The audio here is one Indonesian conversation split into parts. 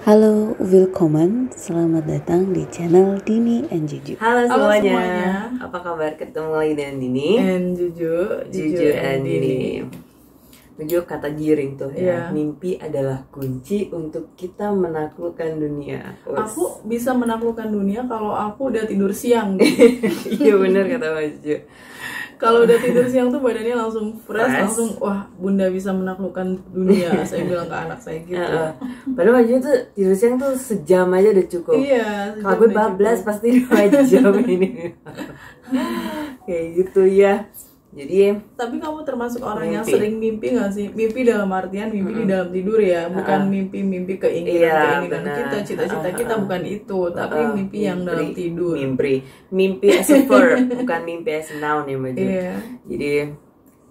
Halo, willkommen, selamat datang di channel Dini and Juju. Halo Halo semuanya. semuanya. Apa kabar? Ketemu lagi dengan Dini And Juju and Dini. Juju kata giring tuh ya, Iya. mimpi adalah kunci untuk kita menaklukkan dunia. Aku bisa menaklukkan dunia kalau aku udah tidur siang. Iya bener kata Juju. Kalau udah tidur siang tuh badannya langsung fresh, Fresh. langsung wah bunda bisa menaklukkan dunia. Saya bilang ke anak saya gitu. Padahal Juju tuh tidur siang tuh sejam aja udah cukup. Iya. Kalau gue sejam udah bablas cukup. pasti 2 jam ini. Kayak gitu ya. Jadi Tapi kamu termasuk orang yang Mimpi. sering mimpi nggak sih? Mimpi dalam artian mimpi di dalam tidur ya, bukan mimpi-mimpi keinginan-keinginan benar. kita, cita-cita kita bukan itu, tapi mimpi yang dalam tidur. Mimpi as a verb, bukan mimpi as a noun ya Mbak Ju. Iya. Jadi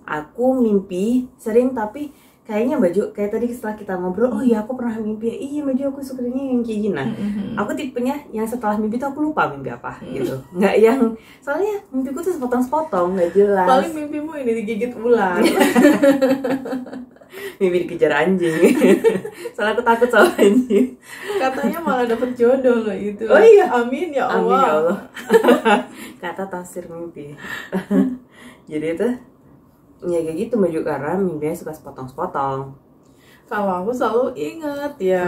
aku mimpi sering, tapi kayaknya Mbak Ju, kayak tadi setelah kita ngobrol, oh iya aku pernah mimpi, iya Mbak Ju aku sukanya yang kayak gini. Nah, aku tipenya yang setelah mimpi tuh aku lupa mimpi apa gitu. Nggak yang, soalnya mimpiku tuh sepotong-sepotong, nggak jelas. Paling mimpimu ini digigit ular. Mimpi dikejar anjing. Soalnya aku takut sama anjing. Katanya malah dapet jodoh loh itu. Oh iya. Amin ya Allah. Amin ya Allah. Kata tafsir mimpi. Jadi itu ya kayak gitu Mbak Ju, karena mimpinya suka sepotong-sepotong. Kalau aku selalu ingat ya,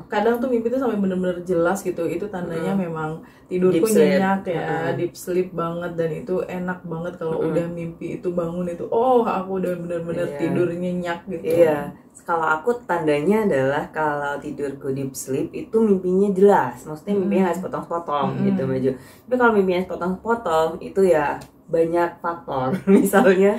kadang tuh mimpi tuh sampai bener-bener jelas gitu. Itu tandanya memang tidurku Deep sleep. nyenyak ya, deep sleep banget, dan itu enak banget kalau udah mimpi itu bangun itu. Oh, aku udah bener-bener Iya. tidur nyenyak gitu. Iya. Kalau aku tandanya adalah kalau tidurku deep sleep itu mimpinya jelas. Maksudnya mimpinya nggak sepotong-sepotong gitu Mbak Ju. Tapi kalau mimpinya sepotong-sepotong itu ya banyak faktor. Misalnya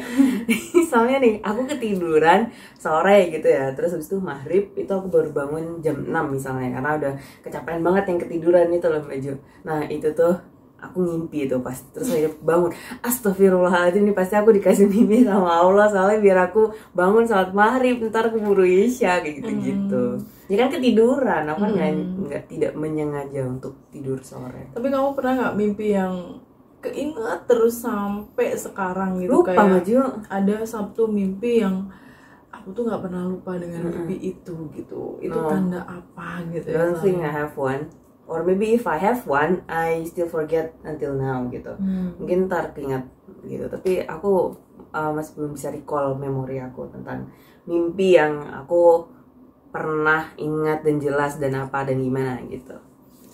nih aku ketiduran sore gitu ya, terus habis itu maghrib itu aku baru bangun jam 6 misalnya, karena udah kecapean banget yang ketiduran itu loh Mbak Ju. Nah itu tuh aku ngimpi tuh pas, terus saya bangun, astagfirullahaladzim, ini pasti aku dikasih mimpi sama Allah soalnya biar aku bangun salat maghrib, ntar keburu isya kayak gitu-gitu. Ya kan ketiduran, aku kan nggak tidak menyengaja untuk tidur sore. Tapi kamu pernah nggak mimpi yang keinget terus sampai sekarang gitu? Lupa kayak Mbak Ju. ada satu mimpi yang aku tuh nggak pernah lupa dengan mimpi itu gitu. Itu tanda apa gitu ya? Don't think I have one, or maybe if I have one I still forget until now gitu. Mungkin ntar keinget gitu, tapi aku masih belum bisa recall memori aku tentang mimpi yang aku pernah ingat dan jelas dan apa dan gimana gitu.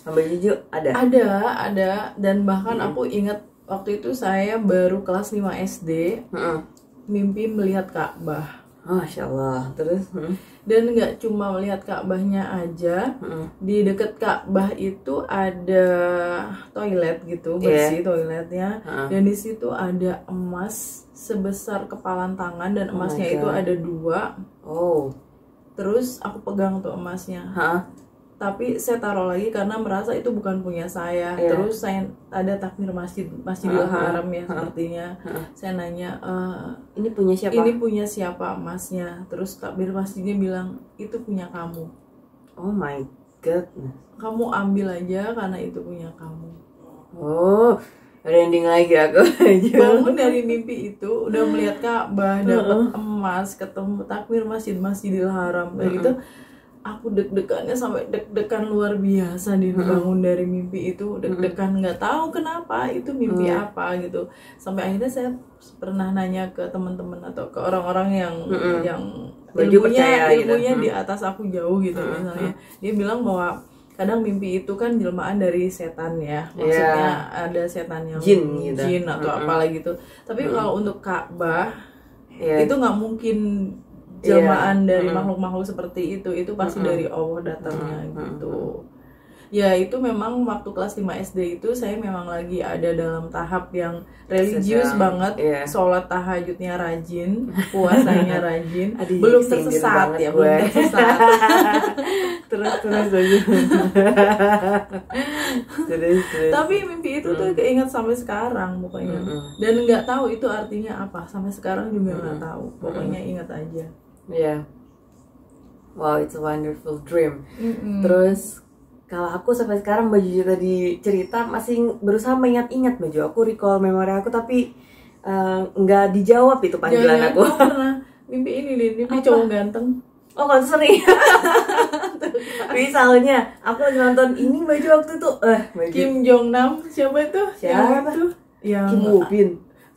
Sampai Juju ada? Ada, dan bahkan aku ingat waktu itu saya baru kelas 5 SD, mimpi melihat Ka'bah. Masya Allah. Terus Dan nggak cuma melihat Ka'bahnya aja, di dekat Ka'bah itu ada toilet gitu, bersih toiletnya, dan di situ ada emas sebesar kepalan tangan, dan emasnya itu ada 2. Oh. Terus aku pegang tuh emasnya. Tapi saya taruh lagi karena merasa itu bukan punya saya. Terus saya ada takmir Masjidil Haram ya sepertinya. Saya nanya, Ini punya siapa? ini punya siapa emasnya? Terus takmir masjidnya bilang, itu punya kamu. Oh my goodness. Kamu ambil aja karena itu punya kamu. Oh, ada ending lagi aku. Bangun dari mimpi itu udah melihat Ka'bah, dapat emas, ketemu takmir Masjidil Haram kayak gitu. Aku deg-degannya sampai deg-degan luar biasa di bangun dari mimpi itu, deg-degan nggak tahu kenapa itu mimpi apa gitu. Sampai akhirnya saya pernah nanya ke teman-teman atau ke orang-orang yang percaya gitu. ilmunya di atas aku jauh gitu misalnya. Dia bilang bahwa kadang mimpi itu kan jelmaan dari setan ya, maksudnya ada setan yang Jin gitu. jin atau apalah gitu. Tapi kalau untuk Ka'bah itu nggak mungkin jelmaan dari makhluk-makhluk seperti itu pasti dari Allah datangnya gitu. Ya itu memang waktu kelas 5 SD itu saya memang lagi ada dalam tahap yang religius banget, sholat tahajudnya rajin, puasanya rajin. Aduh, belum sindir tersesat banget ya, gue. belum tersesat. terus aja. terus. Tapi mimpi itu tuh keinget sampai sekarang pokoknya. Dan nggak tahu itu artinya apa, sampai sekarang juga nggak tahu. Pokoknya ingat aja. Iya. Wow, it's a wonderful dream. Terus kalau aku sampai sekarang Mbak Juju tadi cerita masih berusaha mengingat-ingat Mbak Juju. Aku recall memori aku tapi nggak dijawab itu panggilan Jangan, aku. aku pernah mimpi ini nih, mimpi cowok ganteng. Oh, kalau sering. Misalnya aku lagi nonton ini baju waktu itu baju Kim Jong Nam, siapa itu? Siapa? Yang Kim Woo Bin.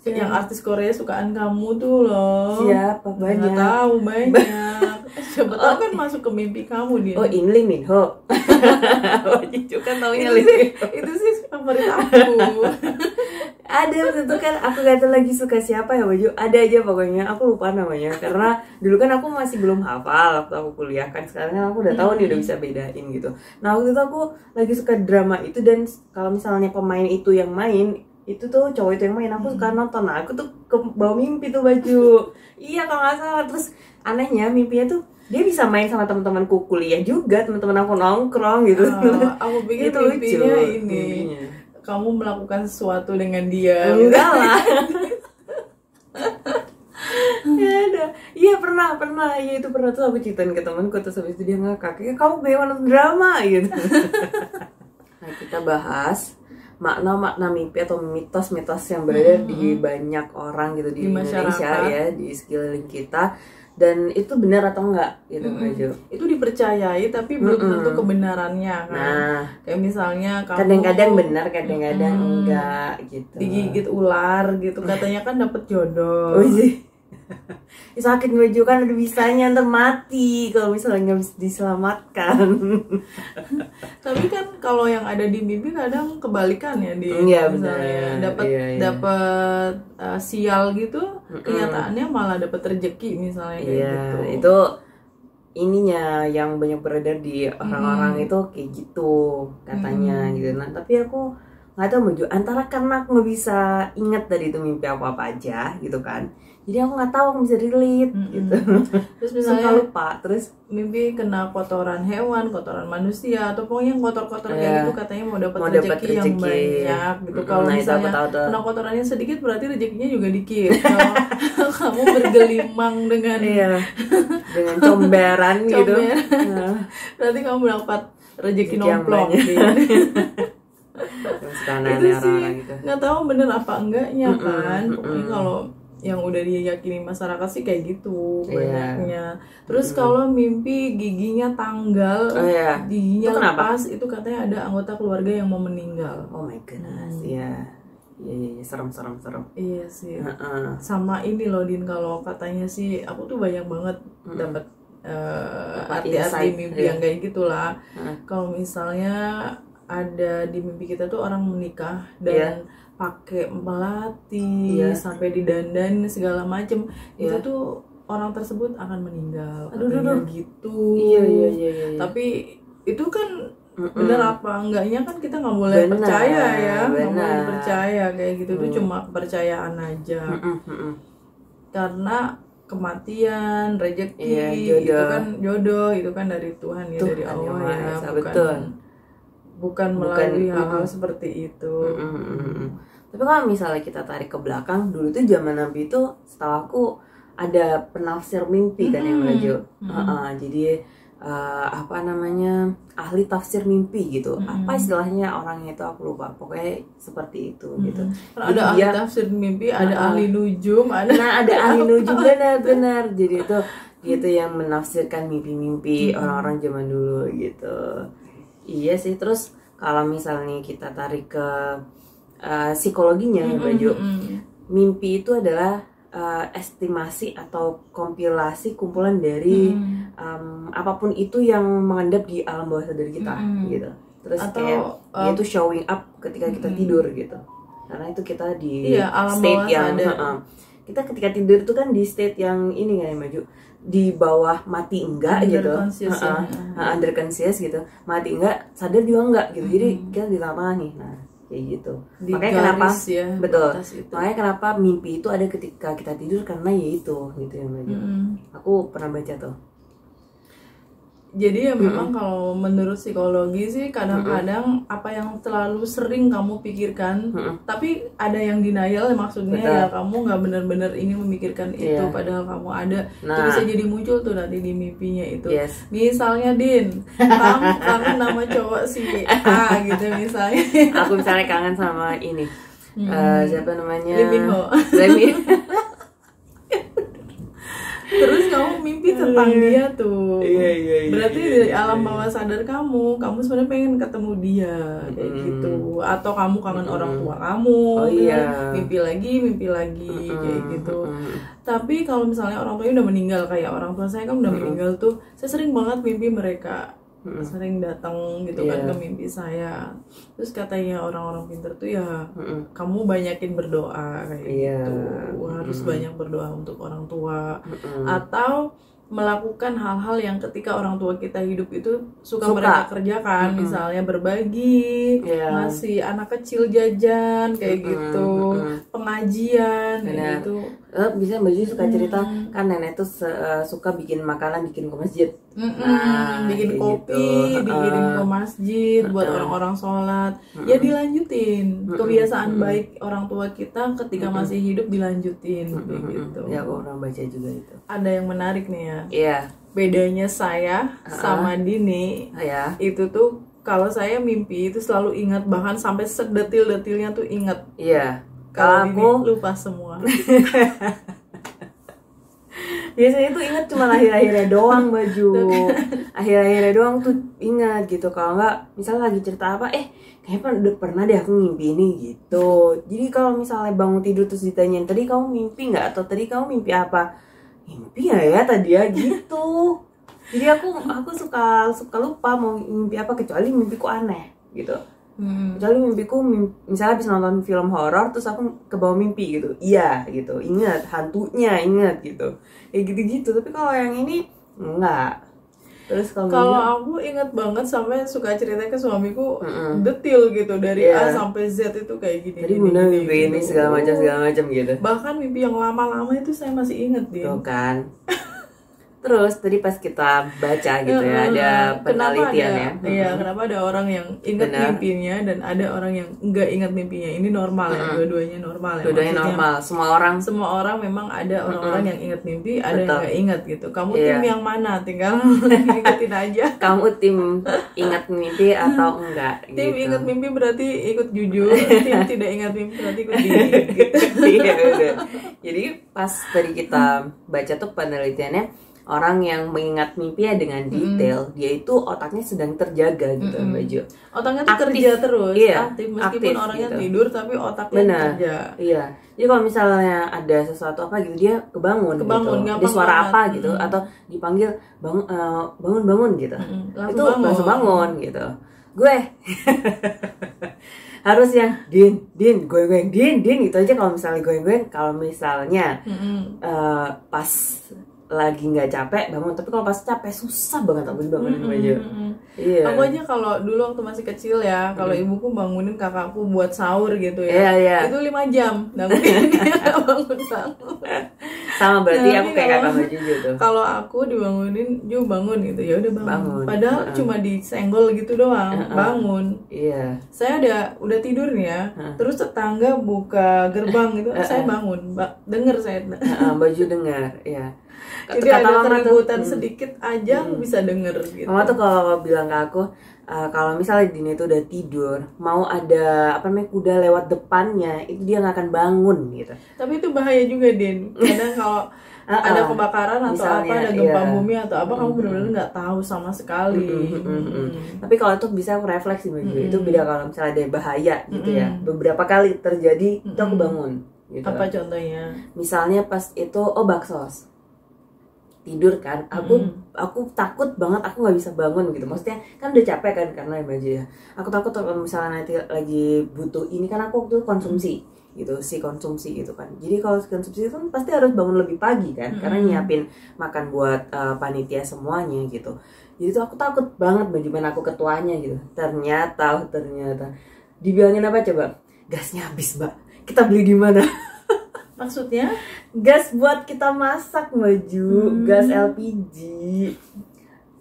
yang artis Korea sukaan kamu tuh loh. Siapa banyak? Nggak tahu banyak. Siapa tahu kan masuk ke mimpi kamu dia. Oh, ini Lee Min Ho. Cicu kan taunya Lee Min Ho. Itu sih favorit aku. Ada waktu itu kan aku gak tahu lagi suka siapa ya baju. Ada aja pokoknya, aku lupa namanya. Karena dulu kan aku masih belum hafal waktu aku kuliah kan. Sekarang kan aku udah tahu nih, udah bisa bedain gitu. Nah waktu itu aku lagi suka drama itu, dan kalau misalnya pemain itu yang main, itu tuh cowok itu yang main, aku suka nonton. Nah aku tuh ke bawah mimpi tuh baju. Iya kalau nggak salah. Terus anehnya mimpinya tuh dia bisa main sama teman-temanku kuliah juga, teman-teman aku nongkrong gitu. Aku pikir Itu mimpinya lucu. ini Mimpinya. kamu melakukan sesuatu dengan dia. Enggak lah. Ya ada. Iya pernah. Iya itu pernah tuh aku ceritain ke temanku, terus habis itu dia ngakak, "Ya, kamu bagaimana drama?" gitu. Nah, kita bahas makna-makna mimpi atau mitos-mitos yang berada di banyak orang gitu di Indonesia masyarakat. ya, di sekeliling kita. Dan itu benar atau enggak gitu Baju. Itu dipercayai tapi belum tentu kebenarannya kan. Nah, Kayak misalnya kamu kadang-kadang benar, kadang-kadang enggak gitu. digigit ular gitu, katanya kan dapet jodoh. Oh iya. Sakit Baju kan udah bisanya ntar mati kalau misalnya nggak bisa diselamatkan. Tapi kan kalau yang ada di mimpi kadang kebalikan ya, di Iya, misalnya benar. dapat Iya. dapat sial gitu, kenyataannya malah dapat rezeki misalnya kayak Iya, gitu. itu ininya yang banyak beredar di orang-orang itu kayak gitu katanya gitu. Nah, tapi aku nggak tahu Baju, antara karena aku nggak bisa ingat tadi itu mimpi aku apa aja gitu kan. Jadi aku nggak tahu, aku bisa relate gitu. Terus Suka misalnya lupa, terus mimpi kena kotoran hewan, kotoran manusia, atau pokoknya yang kotor-kotor Iya. kayak gitu, katanya mau dapat Mau dapat rezeki yang rezeki. banyak gitu. Kalau Nah, itu misalnya aku tahu tuh. kena kotorannya sedikit berarti rezekinya juga dikit. Kalau kamu bergelimang dengan iya dengan comberan gitu. Comberan. Nah, berarti kamu dapat rezeki Rezeki yang nomplok banyak. gitu. suka Itu aneh-aneh sih orang-orang gitu. nggak tahu bener apa enggaknya kan. Pokoknya kalau yang udah diyakini masyarakat sih kayak gitu Iya. banyaknya. Terus kalau mimpi giginya tanggal, Oh, iya. giginya Itu kenapa? lepas, itu katanya ada anggota keluarga yang mau meninggal. Oh my goodness, iya. Iya, serem. Iya sih. Heeh. Sama ini loh Din, kalau katanya sih aku tuh banyak banget dapat arti-arti insight, mimpi iya. yang kayak gitulah. Heeh. Kalau misalnya ada di mimpi kita tuh orang menikah dan Iya. pakai melati, Iya. sampai didandan segala macem, itu Iya. tuh orang tersebut akan meninggal. Aduh, Katanya aduh. gitu. Iya. Tapi itu kan bener apa enggaknya kan kita nggak boleh Benar, percaya ya, nggak boleh benar. percaya kayak gitu. Itu cuma kepercayaan aja. Mm-mm. Karena kematian, rezeki, Iya, jodoh. itu kan jodoh, itu kan dari Tuhan ya, Tuhan dari yang Allah Maha ya, Esa, bukan betul. bukan melalui hal-hal seperti itu. Tapi kalau misalnya kita tarik ke belakang, dulu tuh zaman Nabi itu setahu aku ada penafsir mimpi kan yang Baju. Jadi apa namanya, ahli tafsir mimpi gitu. Apa istilahnya orangnya itu aku lupa. Pokoknya seperti itu gitu. Karena ada ahli tafsir mimpi, ada ahli nujum, ada Nah, ada ahli nujum, benar. Jadi itu gitu yang menafsirkan mimpi-mimpi orang-orang zaman dulu gitu. Iya sih. Terus kalau misalnya kita tarik ke psikologinya ya Baju, mimpi itu adalah estimasi atau kompilasi kumpulan dari apapun itu yang mengendap di alam bawah sadar kita gitu. Terus Atau, kayak dia tuh showing up ketika kita tidur gitu. Karena itu kita di Iya, alam state bawah yang sadar. kita ketika tidur itu kan di state yang ini kan ya Maju, di bawah mati enggak Under gitu. conscious ya. Under conscious gitu. Mati enggak, sadar juga enggak gitu. Jadi kita di tengah-tengah nih. Nah, kayak gitu. Di Makanya garis kenapa ya, betul. batas itu. Makanya kenapa mimpi itu ada ketika kita tidur, karena ya itu gitu ya Mbak Jo. Aku pernah baca tuh. Jadi ya memang kalau menurut psikologi sih kadang-kadang apa yang terlalu sering kamu pikirkan, tapi ada yang denial, maksudnya Betul. ya kamu nggak benar-benar ingin memikirkan itu, Iya. padahal kamu ada. Itu Nah. bisa jadi muncul tuh nanti di mimpinya itu. Yes. Misalnya Din, kamu kangen nama cowok si A gitu misalnya. Aku misalnya kangen sama ini. Siapa namanya? Lee Min Ho. Lee Min- terus kamu mimpi tentang dia tuh. Iya, Berarti iya, dari iya, alam iya. bawah sadar kamu sebenarnya pengen ketemu dia kayak gitu. Atau kamu kangen orang tua kamu, Oh, kan? iya. Mimpi lagi kayak gitu. Tapi kalau misalnya orang tuanya udah meninggal, kayak orang tua saya kan udah meninggal tuh, saya sering banget mimpi mereka. Sering datang gitu kan ke mimpi saya. Terus katanya orang-orang pintar tuh ya kamu banyakin berdoa kayak gitu. Harus banyak berdoa untuk orang tua. Atau melakukan hal-hal yang ketika orang tua kita hidup itu suka mereka kerjakan, misalnya berbagi, ngasih anak kecil jajan kayak gitu, pengajian kayak gitu. Bisa Mbak Ju suka cerita kan nenek tuh suka bikin makanan, bikin ke masjid. Nah, bikin kayak kopi, gitu. dikirim ke masjid buat orang-orang sholat. Ya dilanjutin kebiasaan baik orang tua kita ketika masih hidup, dilanjutin kayak gitu. Ya orang baca juga itu. Ada yang menarik nih ya. Iya. Bedanya saya sama Dini Ya. itu tuh, kalau saya mimpi itu selalu ingat, bahkan sampai sedetil-detilnya tuh ingat. Iya. Kalau Kalau Dini aku lupa semua. biasanya tuh ingat cuma akhir-akhirnya doang Baju. Akhir-akhirnya doang tuh ingat gitu. Kalau nggak, misalnya lagi cerita apa, kayaknya udah pernah deh aku mimpi ini gitu. Jadi kalau misalnya bangun tidur terus ditanyain, tadi kamu mimpi nggak, atau tadi kamu mimpi apa? Mimpi ya tadi ya gitu. Jadi aku suka lupa mau mimpi apa, kecuali mimpiku aneh gitu. Kecuali mimpiku misalnya habis nonton film horor terus aku kebawa mimpi gitu, iya gitu, ingat hantunya, ingat gitu, kayak gitu-gitu. Tapi kalau yang ini enggak. Terus kalau aku ingat banget, sampai suka cerita ke suamiku detil gitu, dari A sampai Z itu kayak gini. Jadi bunda mimpi ini segala macam gitu. Bahkan mimpi yang lama-lama itu saya masih inget dia. Tuh kan. Terus tadi pas kita baca gitu ya, ada penelitian ya. Iya, kenapa ada orang yang ingat mimpinya dan ada orang yang enggak ingat mimpinya. Ini normal ya, dua-duanya normal ya. Dua-duanya normal, semua orang memang ada orang-orang yang ingat mimpi, ada yang enggak ingat gitu. Kamu tim yang mana? Tinggal ikutin aja. Kamu tim ingat mimpi atau enggak? Tim gitu. ingat mimpi berarti ikut jujur, tim tidak ingat mimpi berarti ikut diri gitu. Iya, udah. Jadi pas tadi kita baca tuh penelitiannya, orang yang mengingat mimpinya dengan detail, dia itu otaknya sedang terjaga gitu, Mbak Jo. Otaknya tuh Aktif. kerja terus, Iya, aktif meskipun aktif orangnya gitu. tidur tapi otaknya kerja. Iya. Jadi kalau misalnya ada sesuatu apa gitu, dia kebangun gitu. gampang Ada suara banget. apa gitu, atau dipanggil bangun gitu. Itu langsung bangun gitu. Gue harus yang din goyang din gitu aja. Kalau misalnya goyang, kalau misalnya pas lagi nggak capek bangun, tapi kalau pas capek susah banget aku dibangunin aja. Iya. Aku aja kalau dulu waktu masih kecil ya, kalau ibuku bangunin kakakku buat sahur gitu Iya, ya, iya. itu 5 jam bangunin dia bangun sahur. Sama berarti Nah, aku tapi kayak kalau- kakak Mbak Ju gitu. Kalau aku dibangunin, Ju bangun gitu, ya udah bangun. Bangun. Padahal cuma disenggol gitu doang, bangun. Iya. Saya udah tidur nih ya, terus tetangga buka gerbang gitu, saya bangun, denger saya. Mbak Ju dengar, ya. Jadi ada keributan sedikit aja aku bisa denger gitu. Mama tuh kalau bilang ke aku, kalau misalnya Dini itu udah tidur, mau ada kuda lewat depannya, itu dia nggak akan bangun gitu. Tapi itu bahaya juga, Din. Kadang kalau ada kebakaran atau Misalnya, apa, ada gempa iya. bumi atau apa, kamu benar-benar nggak tahu sama sekali. Tapi kalau itu bisa aku refleksi Mbak Ju. Itu beda kalau misalnya ada bahaya gitu ya. Beberapa kali terjadi, itu aku bangun. Gitu. Apa contohnya? Misalnya pas itu baksos. Tidur kan, aku takut banget, aku nggak bisa bangun gitu. Maksudnya kan udah capek kan karena baju ya. Aku takut kalau misalnya nanti lagi butuh ini, kan aku waktu itu konsumsi gitu, konsumsi gitu kan. Jadi kalau konsumsi itu kan pasti harus bangun lebih pagi kan, karena nyiapin makan buat panitia semuanya gitu. Jadi tuh aku takut banget bagaimana aku ketuanya gitu. Ternyata dibilangin apa coba? Gasnya habis, Mbak. Kita beli di mana? Maksudnya? Gas buat kita masak, Maju, gas LPG.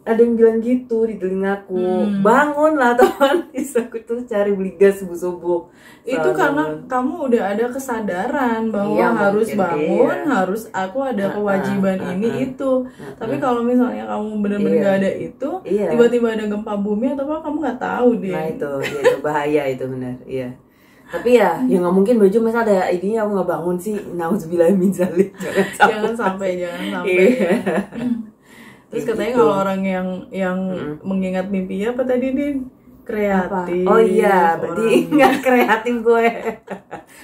Ada yang bilang gitu di telingaku. Bangun lah teman, aku tuh cari beli gas subuh-subuh. Itu karena kamu udah ada kesadaran bahwa Iya, harus mungkin, bangun, iya. harus aku ada kewajiban ini itu. Tapi kalau misalnya kamu benar-benar gak ada itu, Iya. tiba-tiba ada gempa bumi atau apa, kamu nggak tahu deh. Nah itu bahaya itu benar, iya. Tapi ya nggak mungkin Baju, masa ada idenya aku nggak bangun sih, nauzubillah min dzalik. Jangan sampai Iya. ya. Terus katanya Gitu. kalau orang yang mengingat mimpinya apa tadi Din? Kreatif. Oh iya, berarti nggak kreatif gue.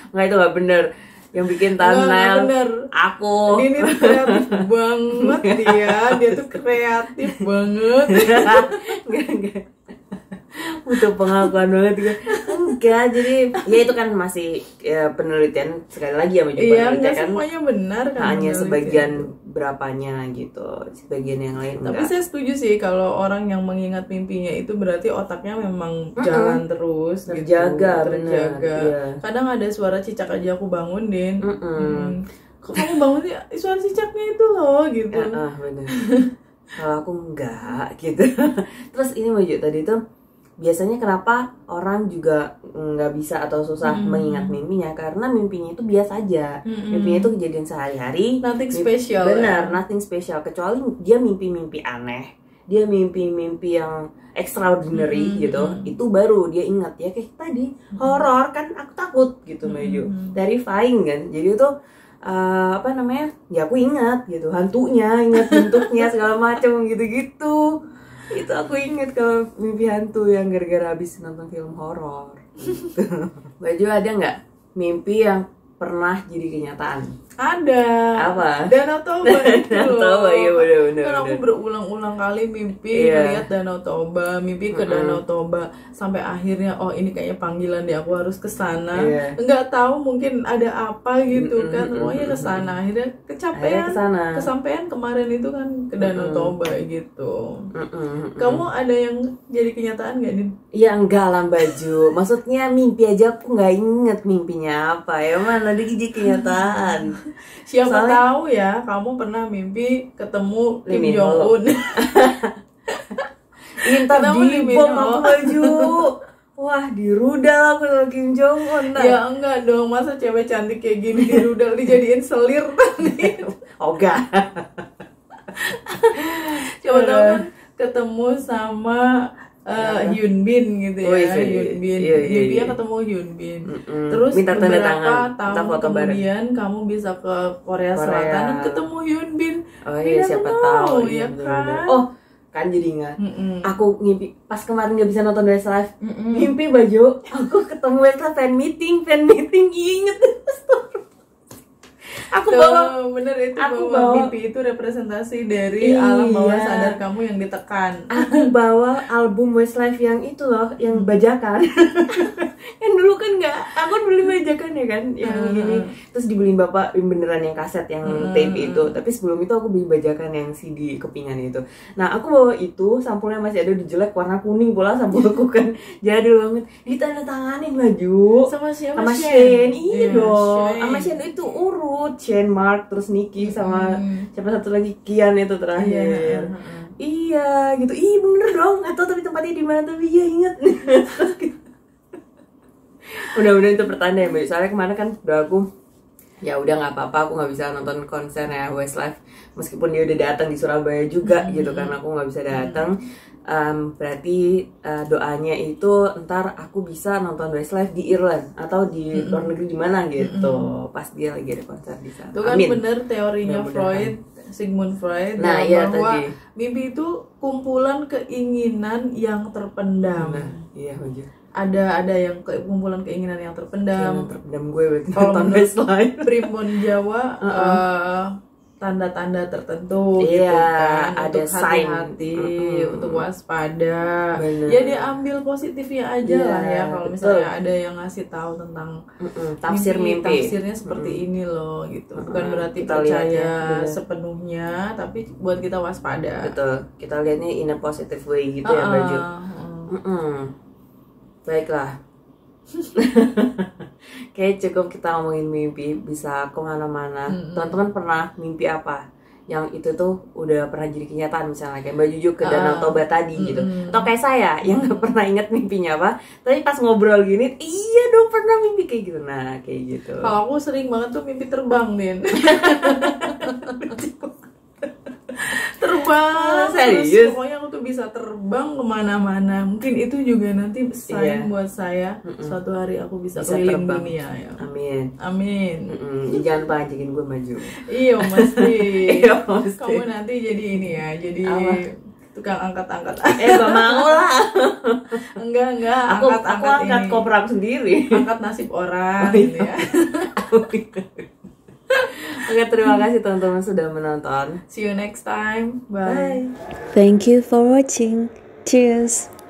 Nggak, itu nggak bener. Yang bikin Nggak thumbnail bener. aku. Ini tuh kreatif banget dia tuh kreatif banget. Enggak. Butuh pengakuan banget gue. Enggak, jadi ya itu kan masih ya, penelitian sekali lagi ya, Iya, penelitian nggak kan semuanya benar kan. hanya meneliti sebagian itu. berapanya gitu, sebagian yang lain Tapi enggak. saya setuju sih kalau orang yang mengingat mimpinya itu berarti otaknya memang jalan terus Terjaga, gitu, benar, iya. Kadang ada suara cicak aja aku bangun, Din. Mm-mm. Kok kamu bangun ya? Suara cicaknya itu loh gitu. Bener. Kalau aku enggak gitu. Terus ini Maju tadi tuh biasanya kenapa orang juga nggak bisa atau susah mengingat mimpinya, karena mimpinya itu biasa aja. Mimpinya itu kejadian sehari-hari, Nothing special, benar, ya. nothing special, kecuali dia mimpi-mimpi aneh, dia mimpi-mimpi yang extraordinary gitu, itu baru dia ingat. Ya kayak tadi horor kan, aku takut gitu Maju, terrifying kan, jadi itu apa namanya, ya aku ingat gitu, hantunya, ingat bentuknya segala macam gitu-gitu. Itu aku inget kalau mimpi hantu yang gara-gara habis nonton film horor gitu. Baju ada nggak mimpi yang pernah jadi kenyataan? Ada. Apa? Danau Toba itu Danau loh. Toba, iya bener-bener. Kan aku berulang-ulang kali mimpi melihat Danau Toba, mimpi ke Danau Toba, sampai akhirnya oh ini kayaknya panggilan deh, aku harus ke sana. Nggak tahu mungkin ada apa gitu kan. Pokoknya ke sana. Akhirnya kecapean. kesana. Kesampean kemarin itu kan ke Danau Toba gitu. Kamu ada yang jadi kenyataan nggak, Din? Ya enggak lah Baju, maksudnya mimpi aja aku nggak inget mimpinya apa ya, mana ada jadi kenyataan. Siapa tahu ya kamu pernah mimpi ketemu Kim Lee Min Jong Ho. Un. Ntar Ketemu Lee Min dibom Ho. aku Baju. Wah, dirudal aku sama Kim Jong Un. Ya enggak dong, masa cewek cantik kayak gini dirudal dijadiin selir tadi. Oga. Coba tahu kan ketemu sama Hyun Bin gitu Oh, ya, iya, Hyun Bin. iya, iya, Mimpinya iya. ketemu Hyun Bin. Terus Minta tanda beberapa tangan, minta tahun foto bareng. kemudian kamu bisa ke Korea Selatan dan ketemu Hyun Bin. Oh iya, siapa tahu ya bener-bener. kan? Oh, kan jadi ingat. Aku ngimpi pas kemarin nggak bisa nonton Westlife. Mimpi Baju, aku ketemu Westlife fan meeting inget. Aku bawa bener itu, aku bahwa bawa- mimpi itu representasi dari Iya. alam bawah sadar kamu yang ditekan. aku bawa album Westlife yang itu loh, yang bajakan. Yang dulu kan nggak, aku beli bajakan ya kan, yang ini terus dibeliin bapak yang beneran yang kaset yang tape itu. Tapi sebelum itu aku beli bajakan yang CD kepingan itu. Nah aku bawa itu, sampulnya masih ada di jelek, warna kuning pula sampulku kan, jadi banget. Ditandatanganin Maju Sama siapa? sama Shane, iya Iya, dong, Shane. sama Shane itu urut, Shane, Mark, terus Nicky sama siapa satu lagi, Kian itu terakhir. Iya gitu, ih bener dong, nggak tahu tapi tempatnya di mana, tapi iya inget. Mudah-mudahan itu pertanda ya Mbak. Soalnya kemarin kan udah aku ya udah nggak apa-apa, aku nggak bisa nonton konser ya Westlife meskipun dia udah datang di Surabaya juga gitu kan, aku nggak bisa datang. Berarti doanya itu ntar aku bisa nonton Westlife di Irland atau di luar negeri di mana gitu, pas dia lagi ada konser di sana. Itu kan Amin. bener teorinya Mudah-mudahan. Sigmund Freud, Nah, iya, bahwa tadi. mimpi itu kumpulan keinginan yang terpendam. Nah, iya Maju. Ada yang kumpulan keinginan yang terpendam. Yang terpendam gue berarti Kalau nonton menurut Westlife. Primbon Jawa tanda-tanda tertentu Iya, gitu kan, ada untuk sign. hati-hati, untuk waspada. Bener. Ya diambil positifnya aja Iya, lah ya, kalau betul. misalnya ada yang ngasih tahu tentang Tafsir mimpi. tafsirnya seperti ini loh gitu. Bukan berarti Kita lihat percaya ya, bener. sepenuhnya, tapi buat kita waspada. Betul, kita lihatnya in a positive way gitu ya Baju. Baiklah. Kayak cukup kita ngomongin mimpi, bisa kemana-mana. Teman-teman pernah mimpi apa? Yang itu tuh udah pernah jadi kenyataan, misalnya kayak Mbak Juju ke Danau Toba tadi gitu. Atau kayak saya yang gak pernah inget mimpinya apa, tapi pas ngobrol gini, iya dong pernah mimpi kayak gitu. Nah kayak gitu. Kalau aku sering banget tuh mimpi terbang, Din. terbang serius? terus pokoknya aku tuh bisa terbang kemana-mana. Mungkin itu juga nanti sign buat saya suatu hari aku bisa keliling terbang. dunia ya. Amin. Jangan lupa ngajakin gue maju. Iya mesti. Iya, mesti. Kamu nanti jadi ini ya, jadi tukang angkat-angkat. Gak mau lah. Enggak, Aku angkat angkat ini. koper aku sendiri. Angkat nasib orang gitu ya. Oke, terima kasih teman-teman sudah menonton. See you next time. Bye. Thank you for watching. Cheers.